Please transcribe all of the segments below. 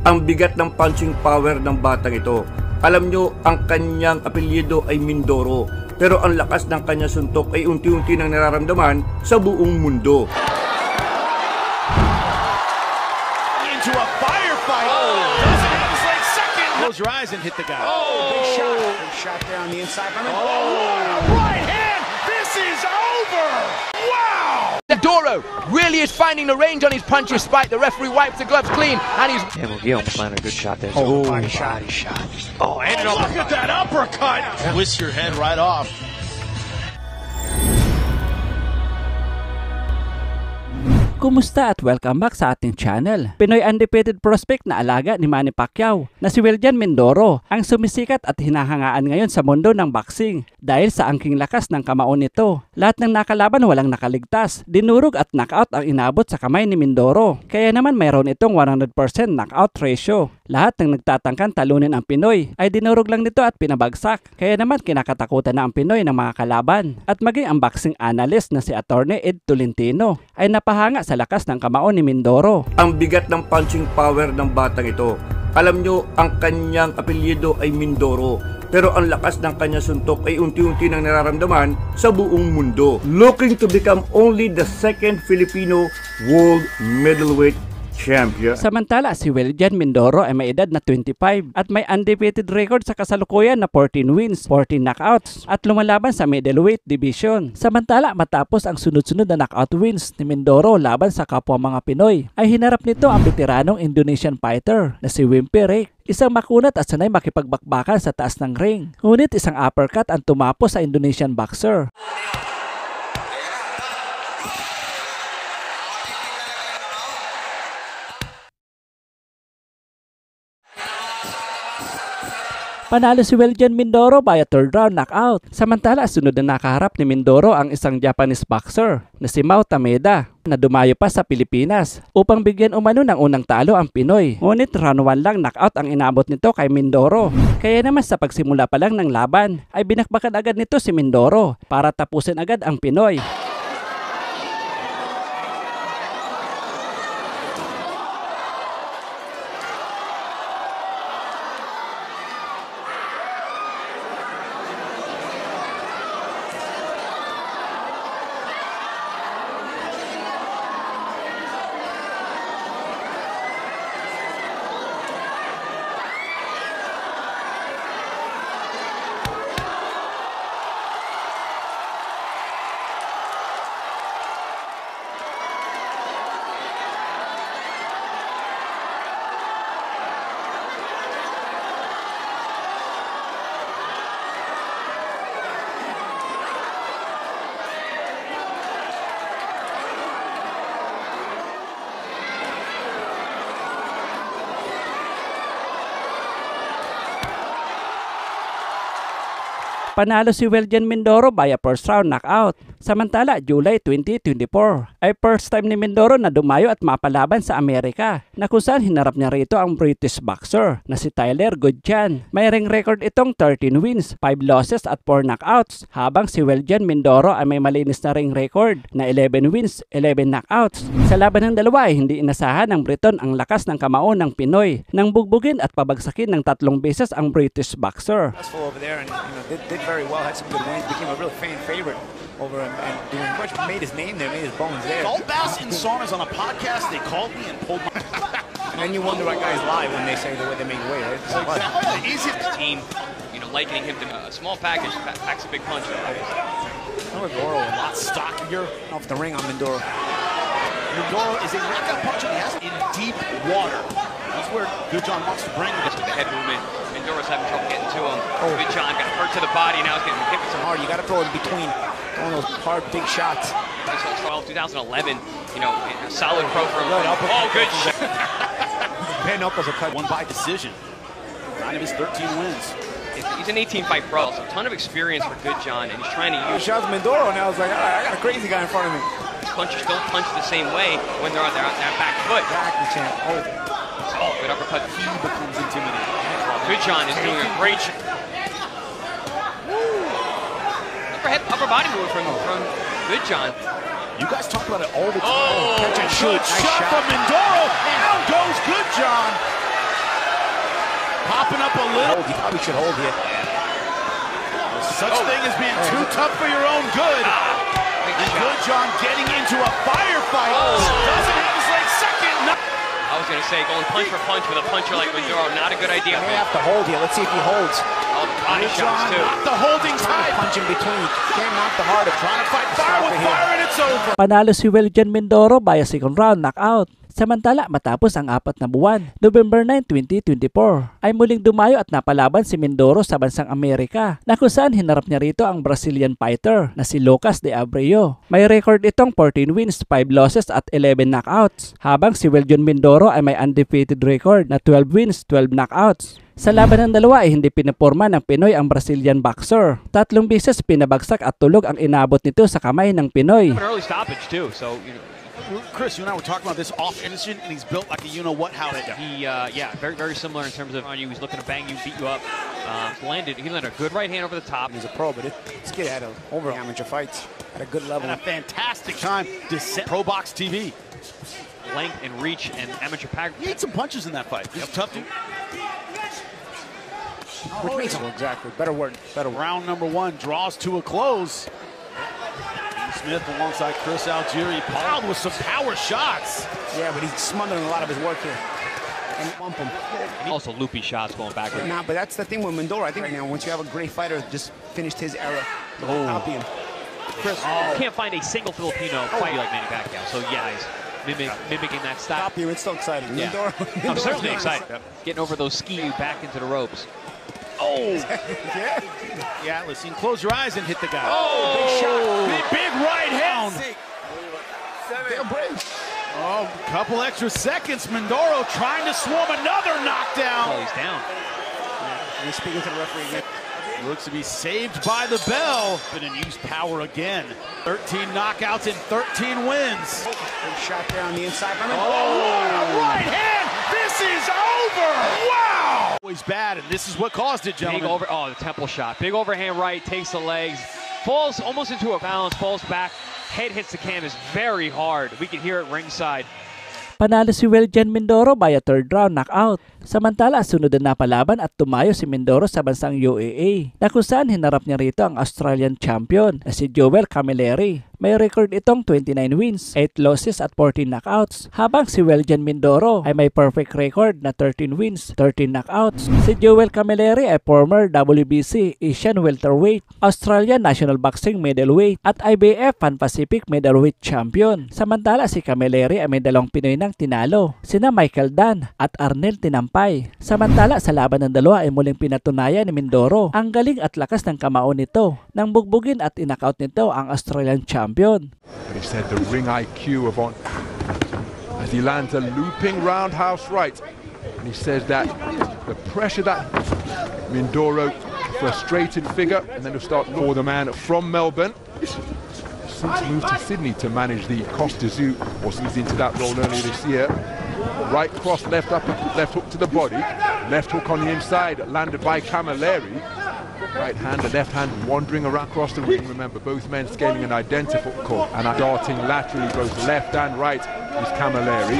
Ang bigat ng punching power ng batang ito. Alam nyo, ang kanyang apelyido ay Mindoro, pero ang lakas ng kanyang suntok ay unti-unti nang nararamdaman sa buong mundo. Into a firefight. Doesn't have his leg second. Close your eyes and hit the guy. Big shot. Big shot there on the inside. Right hand. This is over. Wow. Mindoro really is finding the range on his punches, despite the referee wipes the gloves clean, and he's... Yeah, McGee almost landed a good shot there. Body shot. Oh, and look at that uppercut. Yeah. Twist your head right off. Kumusta at welcome back sa ating channel. Pinoy undefeated prospect na alaga ni Manny Pacquiao na si Wiljan Mindoro ang sumisikat at hinahangaan ngayon sa mundo ng boxing dahil sa angking lakas ng kamao nito. Lahat ng nakalaban walang nakaligtas, dinurog at knockout ang inabot sa kamay ni Mindoro. Kaya naman mayroon itong 100% knockout ratio. Lahat ng nagtatangkan talunin ang Pinoy ay dinurog lang nito at pinabagsak. Kaya naman kinakatakutan na ang Pinoy ng mga kalaban. At maging ang boxing analyst na si Attorney Ed Tolentino ay napahanga sa lakas ng kamao ni Mindoro. Ang bigat ng punching power ng batang ito. Alam nyo, ang kanyang apelyido ay Mindoro, pero ang lakas ng kanyang suntok ay unti-unti nang nararamdaman sa buong mundo. Looking to become only the second Filipino world middleweight champion. Samantala, si Wiljan Mindoro ay may edad na 25 at may undefeated record sa kasalukuyan na 14 wins, 14 knockouts at lumalaban sa middleweight division. Samantala, matapos ang sunod-sunod na knockout wins ni Mindoro laban sa kapwa mga Pinoy, ay hinarap nito ang veteranong Indonesian fighter na si Wimpy Rake. Isang makunat at sanay makipagbakbakan sa taas ng ring. Ngunit isang uppercut ang tumapos sa Indonesian boxer. Panalo si Wiljan Mindoro by a third round knockout. Samantala, sunod na nakaharap ni Mindoro ang isang Japanese boxer na si Mao Tameda na dumayo pa sa Pilipinas upang bigyan umano ng unang talo ang Pinoy. Ngunit round 1 lang knockout ang inabot nito kay Mindoro. Kaya naman sa pagsimula pa lang ng laban ay binakbakan agad nito si Mindoro para tapusin agad ang Pinoy. Panalo si Wiljan Mindoro by a first round knockout. Samantala, July 2024 ay first time ni Mindoro na dumayo at mapalaban sa Amerika na kung saan hinarap niya rito ang British boxer na si Tyler Goodjan. May ring record itong 13 wins, 5 losses at 4 knockouts, habang si Wiljan Mindoro ay may malinis na ring record na 11 wins, 11 knockouts. Sa laban ng dalawa ay hindi inasahan ng Briton ang lakas ng kamao ng Pinoy nang bugbugin at pabagsakin ng 3 beses ang British boxer. Did very well, had some good wins, became a real fan favorite over him, and doing much, made his name there, made his bones there. Goldbass and Saunders on a podcast, they called me and pulled my... And then you wonder what guys lie when they say the way they make weight, right? So exactly. The easiest team, likening him to a small package, packs a big punch. Mindoro a lot stockier off the ring on Mindoro. Mindoro is a knockout puncher. He has it in deep water. That's where Goodjan wants to bring this with the head movement. Mindoro's having trouble getting to him. Goodjan got hurt to the body, now he's getting hit with some hard. You got to throw in between, throwing those hard, big shots. 2011, a solid pro for him. Oh, good shot. Pen uppercut, won by decision. 9 of his 13 wins. He's an 18-fight pro, so a ton of experience for Goodjan, and he's trying to use... Shots Mindoro, and I was like, I got a crazy guy in front of me. Punchers don't punch the same way when they're on their back foot. Exactly, champ. Oh, good uppercut. He becomes intimidating. Goodjan is doing a great job. Upper body move from Goodjan. You guys talk about it all the time. Oh, good shot from Mindoro. Down goes Goodjan. open up a little. You probably should hold here. Such thing as being too tough for your own good. And Good John getting into a firefight. Doesn't have his leg second. No. I was going to say, going punch for punch with a puncher like Mindoro, not a good idea. They have to hold here. Let's see if he holds. Oh, body shots, too. Not the holding Trying to time. punch in between. Can't knock the heart. Trying to fight fire with fire, and it's over. Panalo si Wiljan Mindoro via second round knockout. Samantala matapos ang 4 na buwan, November 9, 2024, ay muling dumayo at napalaban si Mindoro sa bansang Amerika na kung saan hinarap niya rito ang Brazilian fighter na si Lucas de Abreu. May record itong 14 wins, 5 losses at 11 knockouts, habang si Wiljan Mindoro ay may undefeated record na 12 wins, 12 knockouts. Sa laban ng dalawa ay hindi pinaporma ng Pinoy ang Brazilian boxer. 3 beses pinabagsak at tulog ang inabot nito sa kamay ng Pinoy. An early stoppage, too, so, you know. Chris, you and I were talking about this off Anderson, and he's built like a you-know-what house. He, yeah, very similar in terms of on you. He's looking to bang you, beat you up. He landed a good right hand over the top. He's a pro, but this kid had over amateur fights at a good level. And a fantastic time to set Pro Box TV. Length and reach and amateur pack. He had some punches in that fight. He's tough, dude. Which means exactly. Better word. Better word. Round number 1 draws to a close. Smith alongside Chris Algieri. Piled with some power shots. Yeah, but he's smothering a lot of his work here. And bump him. Also loopy shots going backward. Nah, but that's the thing with Mindoro. I think right now, once you have a great fighter, just finished his era. Copy him. Chris. You can't find a single Filipino fight like Manny Pacquiao. So yeah, he's mimicking that style. Copy him. It's so exciting. Yeah. Mindoro. I'm certainly excited. Getting over those ski back into the ropes. Oh! Yeah, listen, close your eyes and hit the guy. Oh! Big shot. Big right hand. Oh, couple extra seconds. Mindoro trying to swarm another knockdown. Oh, he's down. He's speaking to the referee again. Looks to be saved by the bell. But in use power again. 13 knockouts and 13 wins. Big shot there on the inside. Oh, right hand. This is over. Wow. Always bad, and this is what caused it, gentlemen. The temple shot. Big overhand right, takes the legs, falls almost into a balance, falls back, head hits the canvas very hard. We can hear it ringside. Panalo si Wiljan Mindoro via 3rd round knockout. Samantala, sunod na palaban at tumayo si Mindoro sa bansang UAE na kung saan hinarap niya rito ang Australian champion na si Joel Camilleri. May record itong 29 wins, 8 losses at 14 knockouts, habang si Wiljan Mindoro ay may perfect record na 13 wins, 13 knockouts. Si Joel Camilleri ay former WBC Asian welterweight, Australian National Boxing middleweight at IBF Pan Pacific middleweight champion. Samantala si Camilleri ay may 2 Pinoy nang tinalo, sina Michael Dan at Arnel Tinampay. Samantala sa laban ng dalawa ay muling pinatunayan ni Mindoro ang galing at lakas ng kamao nito nang bugbugin at inakaut nito ang Australian champion. But he said the ring IQ of on as he lands a looping roundhouse right, and he says that the pressure that Mindoro for a straightened figure, and then he'll start for the man from Melbourne. Since moved to Sydney to manage the Costa Zoo, or he's into that role earlier this year. Right cross, left upper, left hook to the body, left hook on the inside, landed by Camilleri. Right hand, the left hand wandering around across the ring. Remember, both men scaling an identical and darting laterally, both left and right is Camilleri.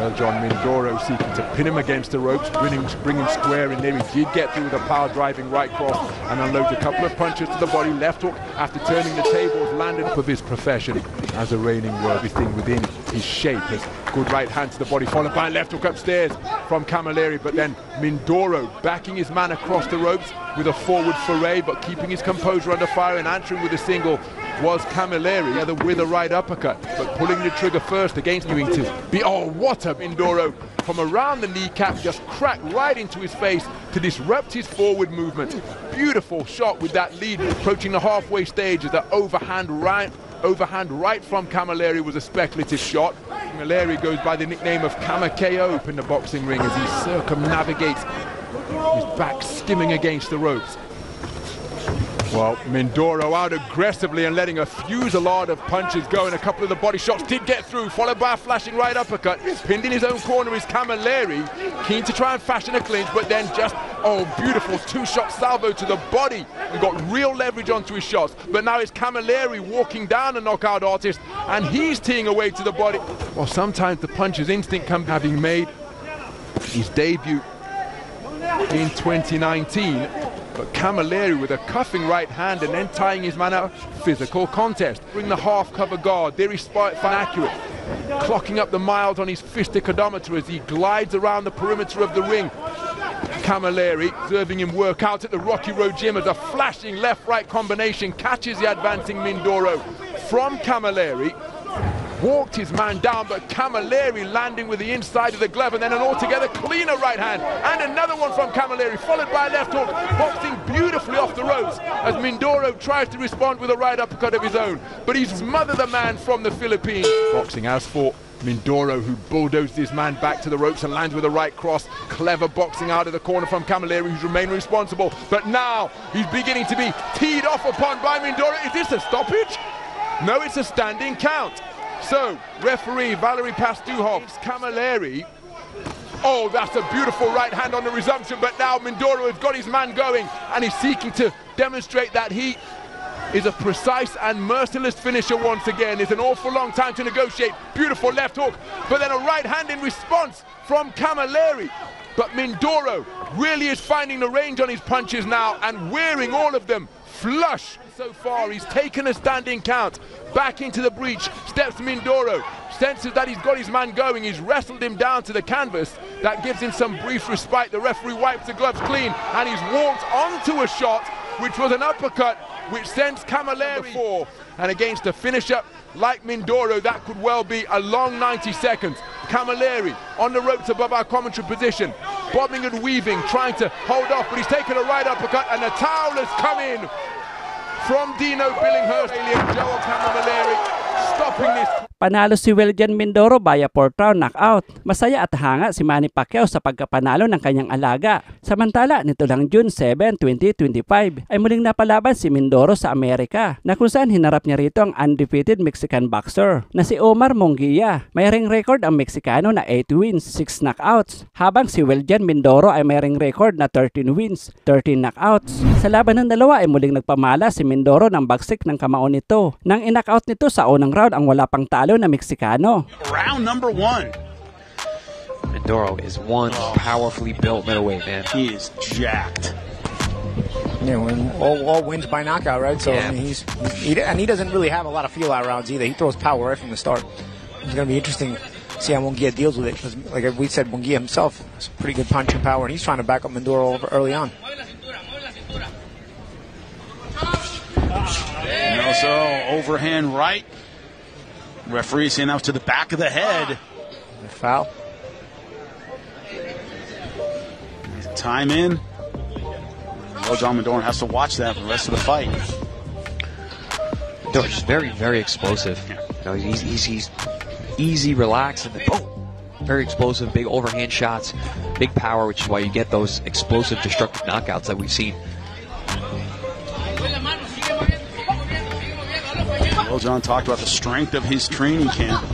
Well, John Mindoro seeking to pin him against the ropes, bringing square in there. He did get through with a power driving right cross and unloads a couple of punches to the body. Left hook after turning the tables, landed for his profession as a reigning world, everything within his shape. As good right hand to the body, followed by a left hook upstairs from Camilleri, but then Mindoro backing his man across the ropes with a forward foray, but keeping his composure under fire and answering with a single was Camilleri with a right uppercut, but pulling the trigger first against you to be, oh, what a Mindoro from around the kneecap, just cracked right into his face to disrupt his forward movement. Beautiful shot with that lead approaching the halfway stage as the overhand right from Camilleri was a speculative shot. Camilleri goes by the nickname of Kama KO in the boxing ring as he circumnavigates his back skimming against the ropes. Well, Mindoro out aggressively and letting a fusillade of punches go, and a couple of the body shots did get through, followed by a flashing right uppercut. Pinned in his own corner is Camilleri, keen to try and fashion a clinch, but then just, oh, beautiful 2-shot salvo to the body. He got real leverage onto his shots, but now it's Camilleri walking down a knockout artist, and he's teeing away to the body. Well, sometimes the puncher's instinct comes having made his debut in 2019. But Camilleri with a cuffing right hand and then tying his man out. Physical contest. Bring the half cover guard. There he's accurate. Clocking up the miles on his fistic odometer as he glides around the perimeter of the ring. Camilleri observing him work out at the Rocky Road Gym as a flashing left-right combination catches the advancing Mindoro. From Camilleri, walked his man down, but Camilleri landing with the inside of the glove, and then an altogether cleaner right hand, and another one from Camilleri, followed by a left hook, boxing beautifully off the ropes as Mindoro tries to respond with a right uppercut of his own, but he's smothered the man from the Philippines. Boxing as for Mindoro, who bulldozed his man back to the ropes and lands with a right cross. Clever boxing out of the corner from Camilleri, who's remained responsible, but now he's beginning to be teed off upon by Mindoro. Is this a stoppage? No, it's a standing count. So, referee Valery Pastuhov, Camilleri. Oh, that's a beautiful right hand on the resumption, but now Mindoro has got his man going, and he's seeking to demonstrate that he is a precise and merciless finisher once again. It's an awful long time to negotiate. Beautiful left hook, but then a right hand in response from Camilleri. But Mindoro really is finding the range on his punches now and wearing all of them flush. So far, he's taken a standing count. Back into the breach, steps Mindoro. Senses that he's got his man going. He's wrestled him down to the canvas. That gives him some brief respite. The referee wipes the gloves clean, and he's walked onto a shot, which was an uppercut, which sends Camilleri for. And against a finisher like Mindoro, that could well be a long 90 seconds. Camilleri on the ropes above our commentary position, bobbing and weaving, trying to hold off, but he's taken a right uppercut, and the towel has come in from Dino Billinghurst. Joel Camilleri stopping this. Panalo si Wiljan Mindoro via 4th round knockout. Masaya at hanga si Manny Pacquiao sa pagkapanalo ng kanyang alaga. Samantala, nito lang June 7, 2025 ay muling napalaban si Mindoro sa Amerika, na kung saan hinarap niya rito ang undefeated Mexican boxer na si Omar Munguia. May ring record ang Meksikano na 8 wins, 6 knockouts, habang si Wiljan Mindoro ay may ring record na 13 wins, 13 knockouts. Sa laban ng dalawa ay muling nagpamala si Mindoro ng bagsik ng kamao nito, nang in-knockout nito sa unang round ang wala pang talo na Meksikano. Round number 1. Mindoro is one powerfully built middleweight, man. He is jacked. Yeah, all wins by knockout, right? So yeah. I mean, he doesn't really have a lot of feel-out rounds either. He throws power right from the start. It's going to be interesting to see how Munguia deals with it. Because, like we said, Munguia himself has pretty good punching power, and he's trying to back up Mindoro early on. And also overhand right. Referee saying that was to the back of the head. Foul. Time in. Well, John Mindoro has to watch that for the rest of the fight. Mindoro is very, very explosive. You know, he's easy, relaxed, and then boom, very explosive, big overhand shots, big power, which is why you get those explosive, destructive knockouts that we've seen. Well, John talked about the strength of his training camp.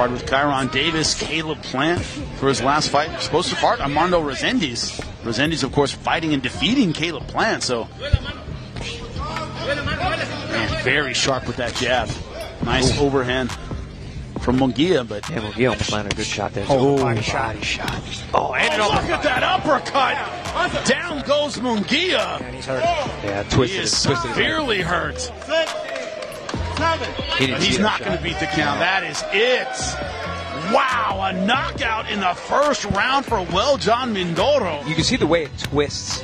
Part with Kyron Davis, Caleb Plant for his last fight. Supposed to fight Armando Resendiz. Resendiz, of course, fighting and defeating Caleb Plant. So, man, very sharp with that jab. Nice overhand from Munguia, but yeah, Munguia almost landed a good shot there. Oh, body shot. Oh, and look at that uppercut! Down goes Munguia. And he's hurt. Yeah, He is severely hurt. He's not going to beat the count. That is it. Wow, a knockout in the first round for John Mindoro. You can see the way it twists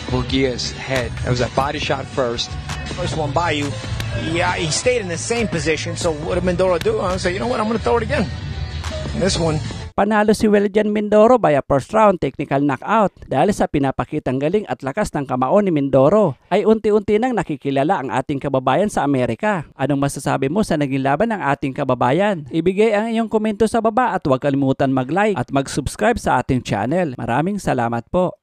Munguia's head. That was a body shot first. First one by you. Yeah, he stayed in the same position, so what did Mindoro do? I said, you know what, I'm going to throw it again. And this one. Panalo si Wiljan Mindoro via 1st round technical knockout. Dahil sa pinapakitang galing at lakas ng kamao ni Mindoro, ay unti-unti nang nakikilala ang ating kababayan sa Amerika. Anong masasabi mo sa naging laban ng ating kababayan? Ibigay ang iyong komento sa baba at huwag kalimutan mag-like at mag-subscribe sa ating channel. Maraming salamat po.